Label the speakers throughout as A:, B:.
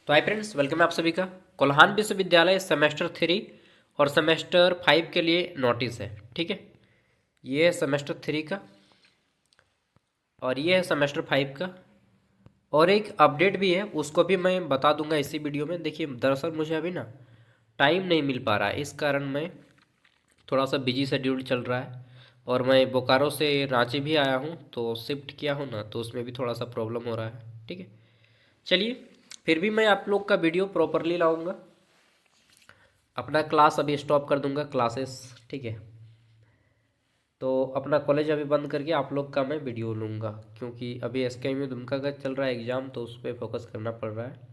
A: तो hi friends, welcome है आप सभी का। कोल्हान विश्वविद्यालय सेमेस्टर 3 और सेमेस्टर 5 के लिए नोटिस है। ठीक है, ये है सेमेस्टर 3 का और ये है सेमेस्टर 5 का। और एक अपडेट भी है, उसको भी मैं बता दूंगा इसी वीडियो में। देखिए, दरअसल मुझे अभी ना टाइम नहीं मिल पा रहा है, इस कारण मैं थोड़ा सा बिजी शेड्यूल चल रहा है। और मैं बोकारो से रांची भी आया हूँ, तो शिफ्ट किया हूँ ना, तो उसमें भी थोड़ा सा प्रॉब्लम हो रहा है। ठीक है, चलिए, फिर भी मैं आप लोग का वीडियो प्रॉपरली लाऊंगा। अपना क्लास अभी स्टॉप कर दूंगा, क्लासेस। ठीक है, तो अपना कॉलेज अभी बंद करके आप लोग का मैं वीडियो लूँगा, क्योंकि अभी एस के में दुमका का चल रहा है एग्ज़ाम, तो उस पर फोकस करना पड़ रहा है।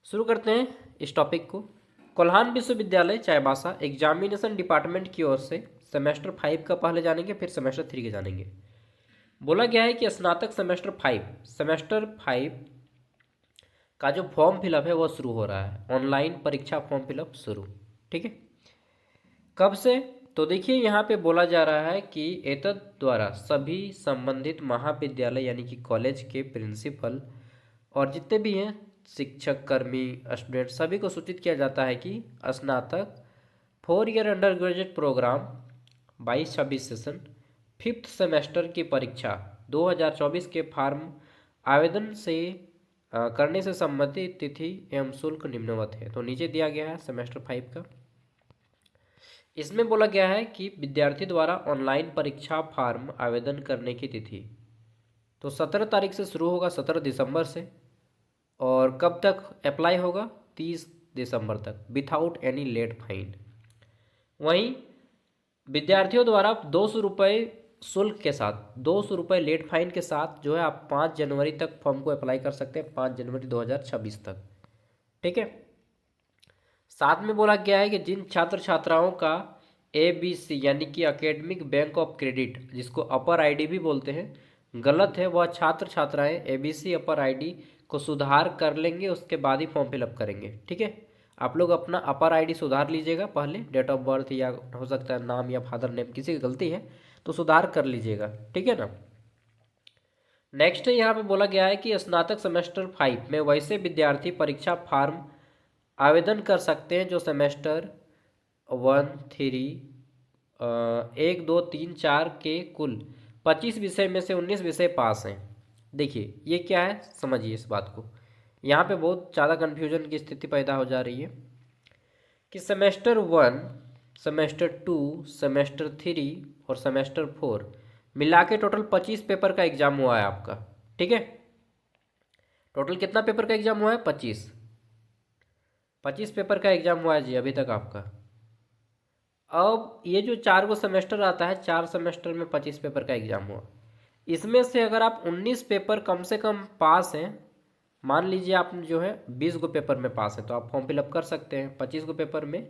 A: शुरू करते हैं इस टॉपिक को। कोल्हान विश्वविद्यालय चाईबासा एग्जामिनेशन डिपार्टमेंट की ओर से सेमेस्टर 5 का पहले जानेंगे, फिर सेमेस्टर 3 के जानेंगे। बोला गया है कि स्नातक सेमेस्टर 5 का जो फॉर्म फिलअप है वो शुरू हो रहा है। ऑनलाइन परीक्षा फॉर्म फिलअप शुरू। ठीक है, कब से? तो देखिए, यहाँ पे बोला जा रहा है कि एतद द्वारा सभी संबंधित महाविद्यालय यानी कि कॉलेज के प्रिंसिपल और जितने भी हैं शिक्षक कर्मी स्टूडेंट, सभी को सूचित किया जाता है कि स्नातक 4 year undergraduate programme 22-26 session 5th semester की परीक्षा 2024 के फॉर्म आवेदन से करने से संबंधित तिथि एवं शुल्क निम्नवत है। तो नीचे दिया गया है सेमेस्टर 5 का। इसमें बोला गया है कि विद्यार्थी द्वारा ऑनलाइन परीक्षा फॉर्म आवेदन करने की तिथि तो 17 तारीख से शुरू होगा, 17 दिसंबर से। और कब तक अप्लाई होगा? 30 दिसंबर तक, विथआउट एनी लेट फाइन। वहीं विद्यार्थियों द्वारा 200 रुपये शुल्क के साथ, 200 रुपये लेट फाइन के साथ जो है आप 5 जनवरी तक फॉर्म को अप्लाई कर सकते हैं, 5 जनवरी 2026 तक। ठीक है, साथ में बोला गया है कि जिन छात्र छात्राओं का ABC यानी कि एकेडमिक बैंक ऑफ क्रेडिट, जिसको अपर आईडी भी बोलते हैं, गलत है, वह छात्र छात्राएं ABC अपर आईडी को सुधार कर लेंगे, उसके बाद ही फॉर्म फिलअप करेंगे। ठीक है, आप लोग अपना अपर आईडी सुधार लीजिएगा पहले, डेट ऑफ बर्थ या हो सकता है नाम या फादर नेम किसी की गलती है तो सुधार कर लीजिएगा। ठीक है ना। नेक्स्ट यहाँ पे बोला गया है कि स्नातक सेमेस्टर 5 में वैसे विद्यार्थी परीक्षा फॉर्म आवेदन कर सकते हैं जो सेमेस्टर 1, 3, 1, 2, 3, 4 के कुल 25 विषय में से 19 विषय पास हैं। देखिए, ये क्या है, समझिए इस बात को। यहाँ पे बहुत ज़्यादा कन्फ्यूजन की स्थिति पैदा हो जा रही है कि सेमेस्टर 1, सेमेस्टर 2, सेमेस्टर 3 और सेमेस्टर 4 मिला के टोटल 25 पेपर का एग्जाम हुआ है आपका। ठीक है, टोटल कितना पेपर का एग्जाम हुआ है? 25 पेपर का एग्जाम हुआ है जी अभी तक आपका। अब ये जो 4 गो सेमेस्टर आता है, 4 सेमेस्टर में 25 पेपर का एग्जाम हुआ। इसमें से अगर आप 19 पेपर कम से कम पास हैं, मान लीजिए आप जो है 20 गो पेपर में पास है, तो आप फॉर्म फिलअप कर सकते हैं। 25 गो पेपर में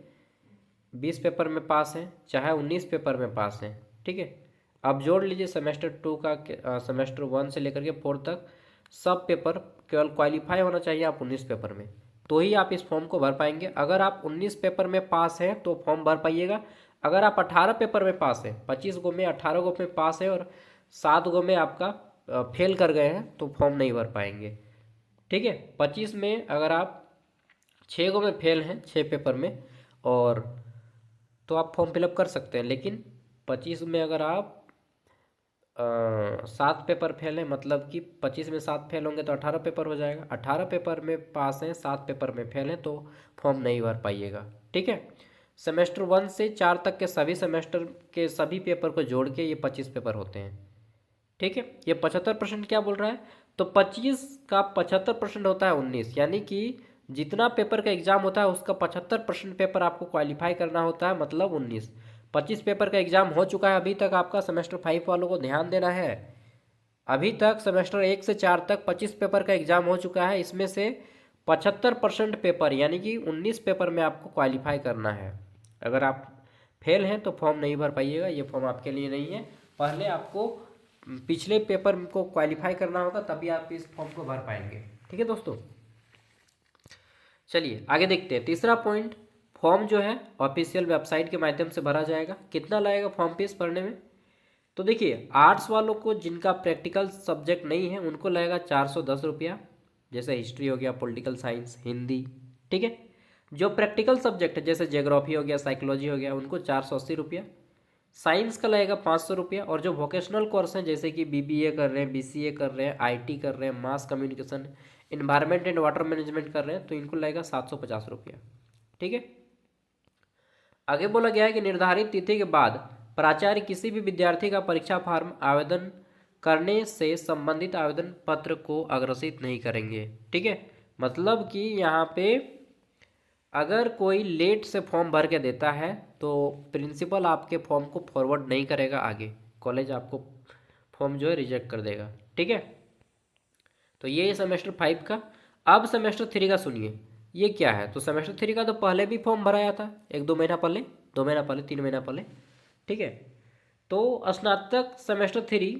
A: 20 पेपर में पास हैं, चाहे 19 पेपर में पास हैं। ठीक है, अब जोड़ लीजिए सेमेस्टर 2 का, सेमेस्टर 1 से लेकर के 4 तक सब पेपर, केवल क्वालिफाई होना चाहिए आप 19 पेपर में, तो ही आप इस फॉर्म को भर पाएंगे। अगर आप 19 पेपर में पास हैं तो फॉर्म भर पाइएगा। अगर आप 18 पेपर में पास हैं, 25 गो में 18 गो में पास है और 7 गो में आपका फेल कर गए हैं, तो फॉर्म नहीं भर पाएंगे। ठीक है, 25 में अगर आप 6 गो में फेल हैं, 6 पेपर में, और तो आप फॉर्म फिलअप कर सकते हैं। लेकिन 25 में अगर आप 7 पेपर फेल हैं, मतलब कि 25 में 7 फेल होंगे तो 18 पेपर हो जाएगा। 18 पेपर में पास हैं, 7 पेपर में फेल हैं, तो फॉर्म नहीं भर पाइएगा। ठीक है, सेमेस्टर 1 से 4 तक के सभी सेमेस्टर के सभी पेपर को जोड़ के ये 25 पेपर होते हैं। ठीक है, ये 75% क्या बोल रहा है? तो 25 का 75% होता है 19, यानी कि जितना पेपर का एग्जाम होता है उसका 75% पेपर आपको क्वालिफाई करना होता है, मतलब 19। 25 पेपर का एग्जाम हो चुका है अभी तक आपका। सेमेस्टर 5 वालों को ध्यान देना है, अभी तक सेमेस्टर 1 से 4 तक 25 पेपर का एग्जाम हो चुका है। इसमें से 75% पेपर यानी कि 19 पेपर में आपको क्वालिफाई करना है। अगर आप फेल हैं तो फॉर्म नहीं भर पाइएगा, ये फॉर्म आपके लिए नहीं है। पहले आपको पिछले पेपर को क्वालिफाई करना होगा, तभी आप इस फॉर्म को भर पाएंगे। ठीक है दोस्तों, चलिए आगे देखते हैं। तीसरा पॉइंट, फॉर्म जो है ऑफिशियल वेबसाइट के माध्यम से भरा जाएगा। कितना लगेगा फॉर्म फीस भरने में? तो देखिए, आर्ट्स वालों को जिनका प्रैक्टिकल सब्जेक्ट नहीं है उनको लगेगा 410 रुपया। जैसे हिस्ट्री हो गया, पॉलिटिकल साइंस, हिंदी, ठीक है। जो प्रैक्टिकल सब्जेक्ट है जैसे ज्योग्राफी हो गया, साइकोलॉजी हो गया, उनको 480 रुपया। साइंस का लगेगा 500 रुपया। और जो वोकेशनल कोर्स हैं जैसे कि बीबीए कर रहे हैं, बीसीए कर रहे हैं, आईटी कर रहे हैं, mass communication, environment and water management कर रहे हैं, तो इनको लगेगा 750 रुपया, ठीक है। आगे बोला गया है कि निर्धारित तिथि के बाद प्राचार्य किसी भी विद्यार्थी का परीक्षा फॉर्म आवेदन करने से संबंधित आवेदन पत्र को अग्रेसित नहीं करेंगे, ठीक है। मतलब कि यहाँ पे अगर कोई लेट से फॉर्म भर के देता है तो प्रिंसिपल आपके फॉर्म को फॉरवर्ड नहीं करेगा आगे, कॉलेज आपको फॉर्म जो है रिजेक्ट कर देगा, ठीक है। तो ये सेमेस्टर 5 का। अब सेमेस्टर 3 का सुनिए, ये क्या है। तो सेमेस्टर 3 का तो पहले भी फॉर्म भराया था, 1-2 महीना पहले, 2 महीना पहले, 3 महीना पहले, ठीक है। तो स्नातक सेमेस्टर 3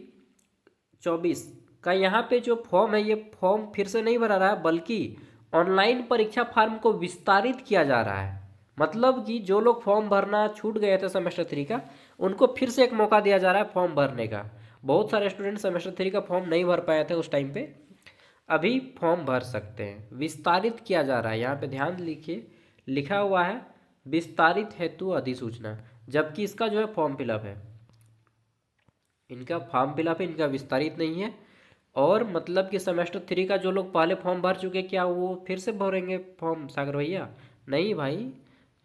A: 24 का यहाँ पे जो फॉर्म है, ये फॉर्म फिर से नहीं भरा रहा है, बल्कि ऑनलाइन परीक्षा फॉर्म को विस्तारित किया जा रहा है। मतलब कि जो लोग फॉर्म भरना छूट गए थे सेमेस्टर 3 का, उनको फिर से एक मौका दिया जा रहा है फॉर्म भरने का। बहुत सारे स्टूडेंट सेमेस्टर 3 का फॉर्म नहीं भर पाए थे उस टाइम पे, अभी फॉर्म भर सकते हैं। विस्तारित किया जा रहा है, यहाँ पे ध्यान लिखिए, लिखा हुआ है विस्तारित हेतु अधिसूचना, जबकि इसका जो है फॉर्म फिलअप है, इनका फॉर्म फिलअप है, इनका विस्तारित नहीं है। और मतलब कि सेमेस्टर 3 का जो लोग पहले फॉर्म भर चुके, क्या वो फिर से भरेंगे फॉर्म सागर भैया? नहीं भाई,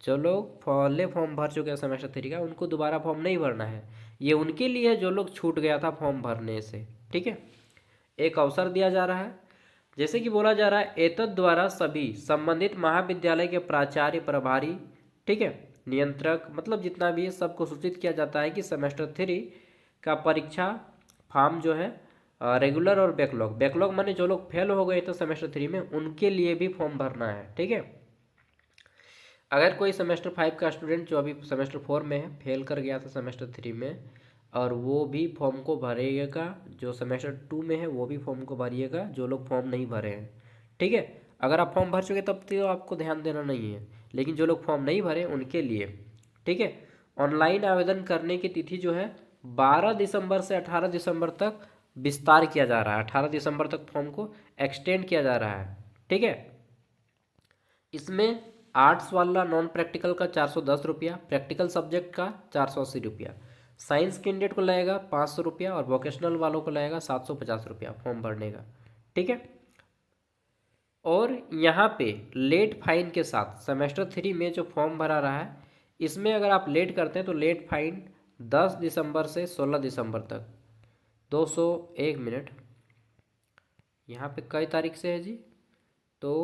A: जो लोग पहले फॉर्म भर चुके हैं सेमेस्टर 3 का, उनको दोबारा फॉर्म नहीं भरना है। ये उनके लिए है जो लोग छूट गया था फॉर्म भरने से, ठीक है। एक अवसर दिया जा रहा है, जैसे कि बोला जा रहा है, एतद द्वारा सभी संबंधित महाविद्यालय के प्राचार्य, प्रभारी, ठीक है, नियंत्रक, मतलब जितना भी है सबको सूचित किया जाता है कि सेमेस्टर 3 का परीक्षा फॉर्म जो है रेगुलर और बैकलॉग, बैकलॉग माने जो लोग फेल हो गए थे सेमेस्टर 3 में, उनके लिए भी फॉर्म भरना है, ठीक है। अगर कोई सेमेस्टर 5 का स्टूडेंट जो अभी सेमेस्टर 4 में है, फेल कर गया था सेमेस्टर 3 में, और वो भी फॉर्म को भरेगा, जो सेमेस्टर 2 में है वो भी फॉर्म को भरिएगा, जो लोग फॉर्म नहीं भरे हैं, ठीक है। अगर आप फॉर्म भर चुके तब तो आपको ध्यान देना नहीं है, लेकिन जो लोग फॉर्म नहीं भरे उनके लिए, ठीक है। ऑनलाइन आवेदन करने की तिथि जो है 12 दिसंबर से 18 दिसंबर तक विस्तार किया जा रहा है, 18 दिसंबर तक फॉर्म को एक्सटेंड किया जा रहा है, ठीक है। इसमें आर्ट्स वाला नॉन प्रैक्टिकल का 410 रुपया, प्रैक्टिकल सब्जेक्ट का 480 रुपया, साइंस कैंडिडेट को लगेगा 500 रुपया, और वोकेशनल वालों को लगेगा 750 रुपया फॉर्म भरने का, ठीक है। और यहाँ पे लेट फाइन के साथ सेमेस्टर 3 में जो फॉर्म भरा रहा है, इसमें अगर आप लेट करते हैं तो लेट फाइन 10 दिसंबर से 16 दिसंबर तक 201 मिनट, यहाँ पे कई तारीख से है जी, तो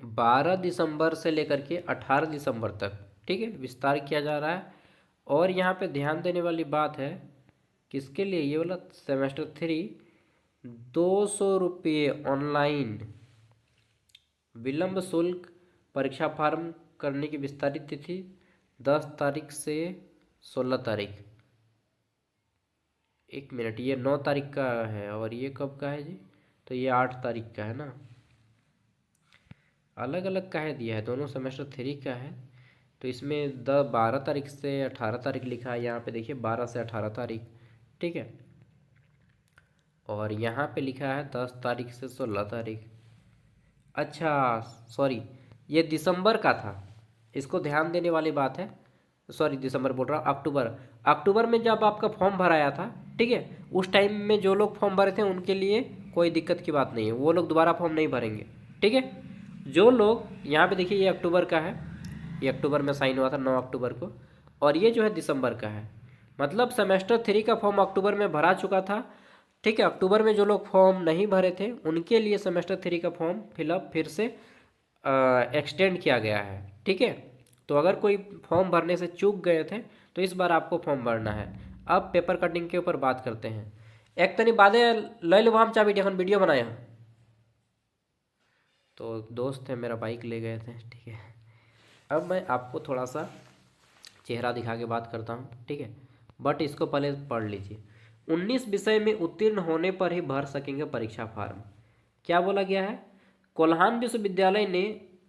A: 12 दिसंबर से लेकर के 18 दिसंबर तक, ठीक है, विस्तार किया जा रहा है। और यहाँ पे ध्यान देने वाली बात है, किसके लिए, ये वाला सेमेस्टर 3 200 रुपये ऑनलाइन विलंब शुल्क परीक्षा फॉर्म करने की विस्तारित तिथि 10 तारीख से 16 तारीख। 1 मिनट, ये 9 तारीख का है और ये कब का है जी? तो ये 8 तारीख का है ना, अलग अलग का है दिया है, दोनों सेमेस्टर 3 का है। तो इसमें 12 तारीख से 18 तारीख लिखा है, यहाँ पे देखिए 12 से 18 तारीख, ठीक है। और यहाँ पे लिखा है 10 तारीख से 16 तारीख। अच्छा सॉरी, ये दिसंबर का था, इसको ध्यान देने वाली बात है। सॉरी, दिसंबर बोल रहा हूँ, अक्टूबर। अक्टूबर में जब आपका फॉर्म भराया था, ठीक है, उस टाइम में जो लोग फॉर्म भरे थे उनके लिए कोई दिक्कत की बात नहीं है, वो लोग दोबारा फॉर्म नहीं भरेंगे, ठीक है। जो लोग, यहाँ पे देखिए ये अक्टूबर का है, ये अक्टूबर में साइन हुआ था 9 अक्टूबर को, और ये जो है दिसंबर का है। मतलब सेमेस्टर 3 का फॉर्म अक्टूबर में भरा चुका था, ठीक है। अक्टूबर में जो लोग फॉर्म नहीं भरे थे उनके लिए सेमेस्टर 3 का फॉर्म फिलअप फिर से एक्सटेंड किया गया है, ठीक है। तो अगर कोई फॉर्म भरने से चूक गए थे तो इस बार आपको फॉर्म भरना है। अब पेपर कटिंग के ऊपर बात करते हैं। एक तनी बादे ले लो हम चाबी, এখন वीडियो बनाया। तो दोस्त है मेरा, बाइक ले गए थे, ठीक है। अब मैं आपको थोड़ा सा चेहरा दिखा के बात करता हूँ, ठीक है, बट इसको पहले पढ़ लीजिए। 19 विषय में उत्तीर्ण होने पर ही भर सकेंगे परीक्षा फॉर्म। क्या बोला गया है? कोल्हान विश्वविद्यालय ने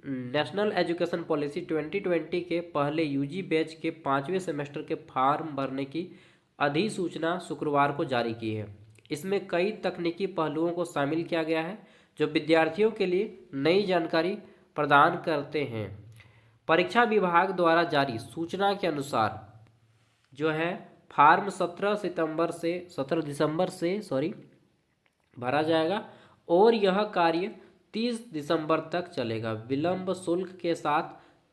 A: नेशनल एजुकेशन पॉलिसी 2020 के पहले यूजी बैच के 5वें सेमेस्टर के फॉर्म भरने की अधिसूचना शुक्रवार को जारी की है। इसमें कई तकनीकी पहलुओं को शामिल किया गया है। जो विद्यार्थियों के लिए नई जानकारी प्रदान करते हैं। परीक्षा विभाग द्वारा जारी सूचना के अनुसार जो है फॉर्म 17 दिसंबर से भरा जाएगा और यह कार्य 30 दिसंबर तक चलेगा। विलंब शुल्क के साथ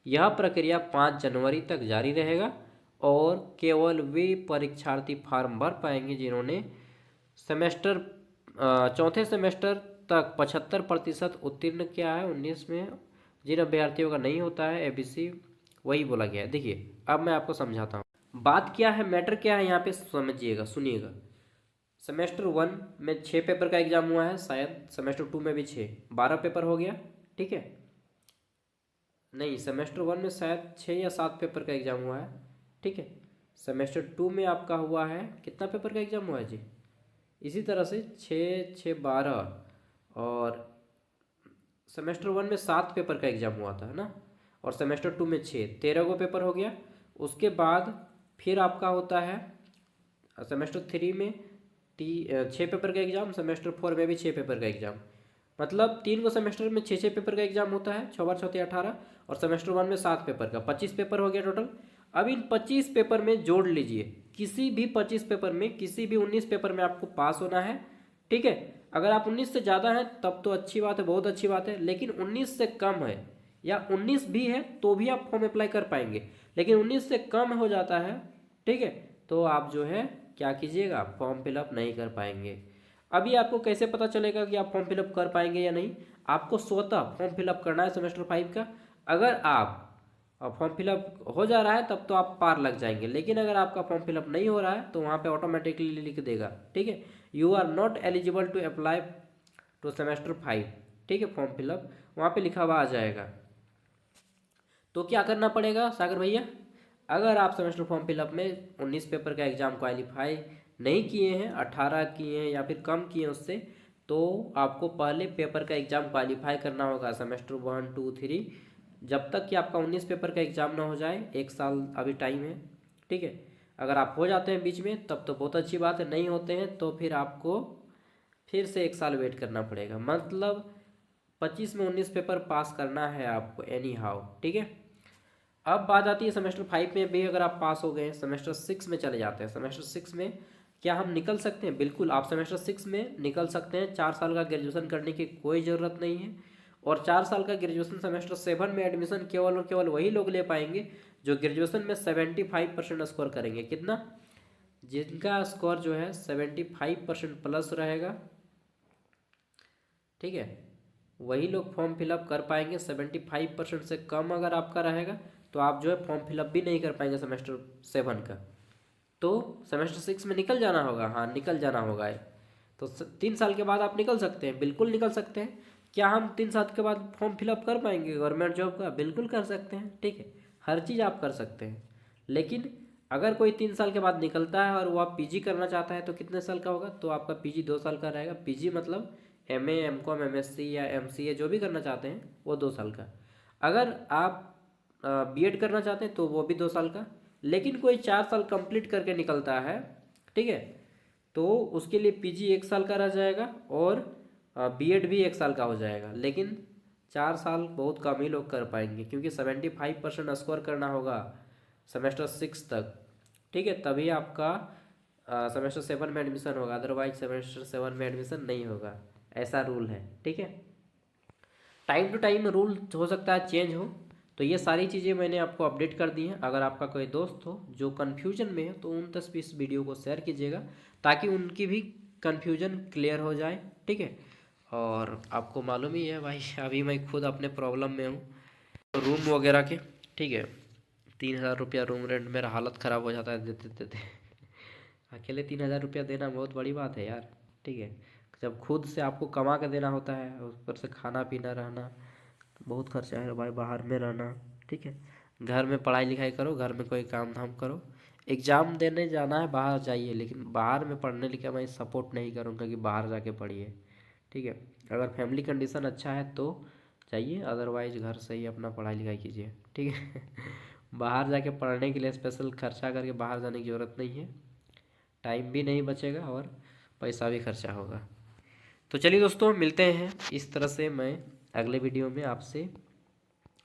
A: यह प्रक्रिया 5 जनवरी तक जारी रहेगा और केवल वे परीक्षार्थी फॉर्म भर पाएंगे जिन्होंने चौथे सेमेस्टर तक 75% उत्तीर्ण किया है। 19 में जिन अभ्यर्थियों का नहीं होता है एबीसी, वही बोला गया है। देखिए अब मैं आपको समझाता हूँ बात क्या है, मैटर क्या है यहाँ पे, समझिएगा, सुनिएगा। सेमेस्टर 1 में 6 पेपर का एग्जाम हुआ है, शायद सेमेस्टर 2 में भी 12 पेपर हो गया, ठीक है। नहीं, सेमेस्टर 1 में शायद 6 या 7 पेपर का एग्जाम हुआ है, ठीक है। सेमेस्टर 2 में आपका हुआ है, कितना पेपर का एग्जाम हुआ है जी, इसी तरह से 6 और सेमेस्टर 1 में 7 पेपर का एग्जाम हुआ था, है ना। और सेमेस्टर 2 में 13 को पेपर हो गया। उसके बाद फिर आपका होता है सेमेस्टर 3 में 6 पेपर का एग्जाम, सेमेस्टर 4 में भी 6 पेपर का एग्जाम। मतलब 3 को सेमेस्टर में 6 पेपर का एग्जाम होता है, 6 बार 6 18, और सेमेस्टर 1 में 7 पेपर का, 25 पेपर हो गया टोटल। अब इन 25 पेपर में जोड़ लीजिए, किसी भी 25 पेपर में, किसी भी 19 पेपर में आपको पास होना है, ठीक है। अगर आप 19 से ज़्यादा हैं तब तो अच्छी बात है, बहुत अच्छी बात है। लेकिन 19 से कम है या 19 भी है तो भी आप फॉर्म अप्लाई कर पाएंगे, लेकिन 19 से कम हो जाता है, ठीक है, तो आप जो है क्या कीजिएगा, फॉर्म फिलअप नहीं कर पाएंगे। अभी आपको कैसे पता चलेगा कि आप फॉर्म फिलअप कर पाएंगे या नहीं? आपको स्वतः फॉर्म फिलअप करना है सेमेस्टर 5 का। अगर आप फॉर्म फिलअप हो जा रहा है तब तो आप पार लग जाएंगे, लेकिन अगर आपका फॉर्म फिलअप नहीं हो रहा है तो वहाँ पे ऑटोमेटिकली लिख देगा, ठीक है, you are not eligible to apply to semester 5, ठीक है, फॉर्म फिलअप वहाँ पे लिखा हुआ आ जाएगा। तो क्या करना पड़ेगा सागर भैया, अगर आप सेमेस्टर फॉर्म फिलअप में 19 पेपर का एग्ज़ाम क्वालिफाई नहीं किए हैं, 18 किए हैं या फिर कम किए हैं उससे, तो आपको पहले पेपर का एग्ज़ाम क्वालिफाई करना होगा सेमेस्टर 1 2 3, जब तक कि आपका 19 पेपर का एग्ज़ाम ना हो जाए। 1 साल अभी टाइम है, ठीक है। अगर आप हो जाते हैं बीच में तब तो बहुत अच्छी बात है, नहीं होते हैं तो फिर आपको फिर से 1 साल वेट करना पड़ेगा। मतलब 25 में 19 पेपर पास करना है आपको एनी हाउ, ठीक है। अब बात आती है सेमेस्टर 5 में भी अगर आप पास हो गए, सेमेस्टर 6 में चले जाते हैं। सेमेस्टर 6 में क्या हम निकल सकते हैं? बिल्कुल, आप सेमेस्टर 6 में निकल सकते हैं। 4 साल का ग्रेजुएशन करने की कोई ज़रूरत नहीं है। और 4 साल का ग्रेजुएशन सेमेस्टर 7 में एडमिशन केवल और केवल वही लोग ले पाएंगे जो ग्रेजुएशन में 75% स्कोर करेंगे। कितना? जिनका स्कोर जो है 75% प्लस रहेगा, ठीक है, वही लोग फॉर्म फिलअप कर पाएंगे। 75% से कम अगर आपका रहेगा तो आप जो है फॉर्म फिलअप भी नहीं कर पाएंगे सेमेस्टर 7 का। तो सेमेस्टर 6 में निकल जाना होगा, हाँ निकल जाना होगा। तो 3 साल के बाद आप निकल सकते हैं, बिल्कुल निकल सकते हैं। क्या हम 3 साल के बाद फॉर्म फिलअप कर पाएंगे गवर्नमेंट जॉब का? बिल्कुल कर सकते हैं, ठीक है, हर चीज़ आप कर सकते हैं। लेकिन अगर कोई 3 साल के बाद निकलता है और वो आप पीजी करना चाहता है तो कितने साल का होगा? तो आपका पीजी 2 साल का रहेगा। पीजी मतलब एमए, एमकॉम, एमएससी या एमसीए जो भी करना चाहते हैं वो 2 साल का। अगर आप बीएड करना चाहते हैं तो वो भी 2 साल का। लेकिन कोई 4 साल कंप्लीट करके निकलता है, ठीक है, तो उसके लिए पीजी 1 साल का रह जाएगा और बीएड भी 1 साल का हो जाएगा। लेकिन 4 साल बहुत कम ही लोग कर पाएंगे क्योंकि 75% स्कोर करना होगा सेमेस्टर 6 तक, ठीक है, तभी आपका सेमेस्टर 7 में एडमिशन होगा, अदरवाइज सेमेस्टर 7 में एडमिशन नहीं होगा। ऐसा रूल है, ठीक है। टाइम टू टाइम रूल हो सकता है चेंज हो। तो ये सारी चीज़ें मैंने आपको अपडेट कर दी हैं। अगर आपका कोई दोस्त हो जो कन्फ्यूजन में है तो उन तक भी इस वीडियो को शेयर कीजिएगा ताकि उनकी भी कन्फ्यूजन क्लियर हो जाए, ठीक है। और आपको मालूम ही है भाई, अभी मैं खुद अपने प्रॉब्लम में हूँ रूम वगैरह के, ठीक है। 3,000 रुपया रूम रेंट, मेरा हालत ख़राब हो जाता है देते देते। अकेले 3,000 रुपया देना बहुत बड़ी बात है यार, ठीक है। जब खुद से आपको कमा के देना होता है, ऊपर से खाना पीना रहना, बहुत खर्चा है भाई, बाहर में रहना, ठीक है। घर में पढ़ाई लिखाई करो, घर में कोई काम धाम करो। एग्ज़ाम देने जाना है बाहर जाइए, लेकिन बाहर में पढ़ने लिखे मैं सपोर्ट नहीं करूँगा कि बाहर जाके पढ़िए, ठीक है। अगर फैमिली कंडीशन अच्छा है तो जाइए, अदरवाइज घर से ही अपना पढ़ाई लिखाई कीजिए, ठीक है। बाहर जाके पढ़ने के लिए स्पेशल खर्चा करके बाहर जाने की ज़रूरत नहीं है। टाइम भी नहीं बचेगा और पैसा भी खर्चा होगा। तो चलिए दोस्तों, मिलते हैं। इस तरह से मैं अगले वीडियो में आपसे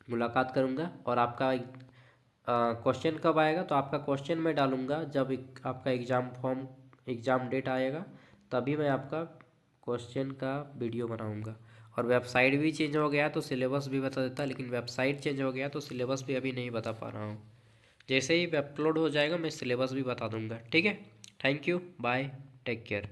A: मुलाकात करूंगा। और आपका क्वेश्चन कब आएगा, तो आपका क्वेश्चन मैं डालूंगा जब आपका एग्ज़ाम डेट आएगा, तभी मैं आपका क्वेश्चन का वीडियो बनाऊंगा। और वेबसाइट भी चेंज हो गया तो सिलेबस भी बता देता, लेकिन वेबसाइट चेंज हो गया तो सिलेबस भी अभी नहीं बता पा रहा हूँ। जैसे ही अपलोड हो जाएगा मैं सिलेबस भी बता दूंगा। ठीक है, thank you, bye, take care.